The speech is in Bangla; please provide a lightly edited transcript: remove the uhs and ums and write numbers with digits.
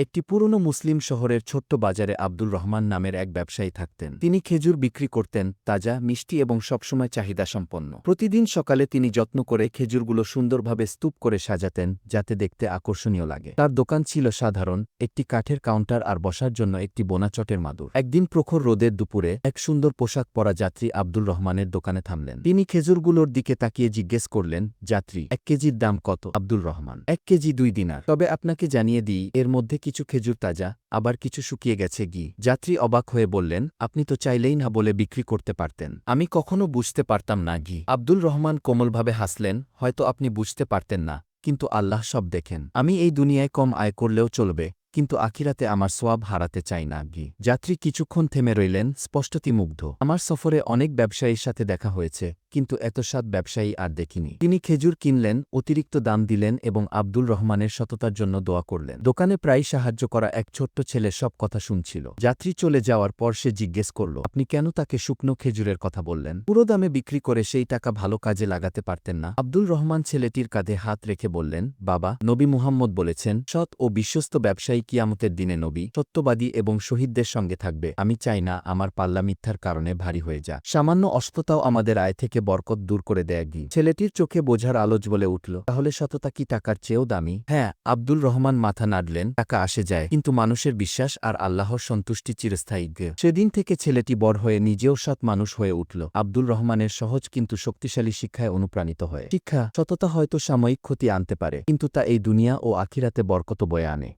একটি পুরনো মুসলিম শহরের ছোট্ট বাজারে আব্দুল রহমান নামের এক ব্যবসায়ী থাকতেন। তিনি খেজুর বিক্রি করতেন, তাজা, মিষ্টি এবং সবসময় চাহিদাসম্পন্ন। প্রতিদিন সকালে তিনি যত্ন করে খেজুরগুলো সুন্দরভাবে স্তূপ করে সাজাতেন, যাতে দেখতে আকর্ষণীয় লাগে। তার দোকান ছিল সাধারণ, একটি কাঠের কাউন্টার আর বসার জন্য একটি বোনা চটের মাদুর। একদিন প্রখর রোদের দুপুরে এক সুন্দর পোশাক পরা যাত্রী আব্দুল রহমানের দোকানে থামলেন। তিনি খেজুরগুলোর দিকে তাকিয়ে জিজ্ঞেস করলেন, যাত্রী, 1 কেজির দাম কত? আব্দুল রহমান: 1 কেজি 2 দিনার। তবে আপনাকে জানিয়ে দিই, এর মধ্যে কিছু খেজুর তাজা, আবার কিছু শুকিয়ে গেছে। যাত্রী অবাক হয়ে বললেন, আপনি তো চাইলেই না বলে বিক্রি করতে পারতেন। আমি কখনো বুঝতে পারতাম না। আব্দুল রহমান কোমলভাবে হাসলেন, হয়তো আপনি বুঝতে পারতেন না, কিন্তু আল্লাহ সব দেখেন। আমি এই দুনিয়ায় কম আয় করলেও চলবে, কিন্তু আখিরাতে আমার সোয়াব হারাতে চাই না। যাত্রী কিছুক্ষণ থেমে রইলেন, স্পষ্টতই মুগ্ধ। আমার সফরে অনেক ব্যবসায়ীর সাথে দেখা হয়েছে, কিন্তু এত সৎ ব্যবসায়ী আর দেখিনি। তিনি খেজুর কিনলেন, অতিরিক্ত দাম দিলেন এবং আব্দুল রহমানের সততার জন্য দোয়া করলেন। দোকানে প্রায় সাহায্য করা এক ছোট্ট ছেলে সব কথা শুনছিল। যাত্রী চলে যাওয়ার পর সে জিজ্ঞেস করল, আপনি কেন তাকে শুকনো খেজুরের কথা বললেন? পুরো দামে বিক্রি করে সেই টাকা ভালো কাজে লাগাতে পারতেন না? আব্দুল রহমান ছেলেটির কাঁধে হাত রেখে বললেন, বাবা, নবী মুহাম্মদ বলেছেন, সৎ ও বিশ্বস্ত ব্যবসায়ী কিয়ামতের দিনে নবী, সত্যবাদী এবং শহীদদের সঙ্গে থাকবে। আমি চাই না আমার পাল্লা মিথ্যার কারণে ভারী হয়ে যাক। সামান্য অস্পতাও আমাদের আয় থেকে বরকত দূর করে দেয়। ছেলেটির চোখে বোঝার আলোচ বলে উঠল, তাহলে সততা কি টাকার চেয়েও দামি? হ্যাঁ। আব্দুল রহমান মাথা নাড়লেন। টাকা আসে যায়, কিন্তু মানুষের বিশ্বাস আর আল্লাহর সন্তুষ্টি চিরস্থায়ী। সেদিন থেকে ছেলেটি বড় হয়ে নিজেও সৎ মানুষ হয়ে উঠল, আব্দুল রহমানের সহজ কিন্তু শক্তিশালী শিক্ষায় অনুপ্রাণিত হয়ে। শিক্ষা: সততা হয়তো সাময়িক ক্ষতি আনতে পারে, কিন্তু তা এই দুনিয়া ও আখিরাতে বরকত বয়ে আনে।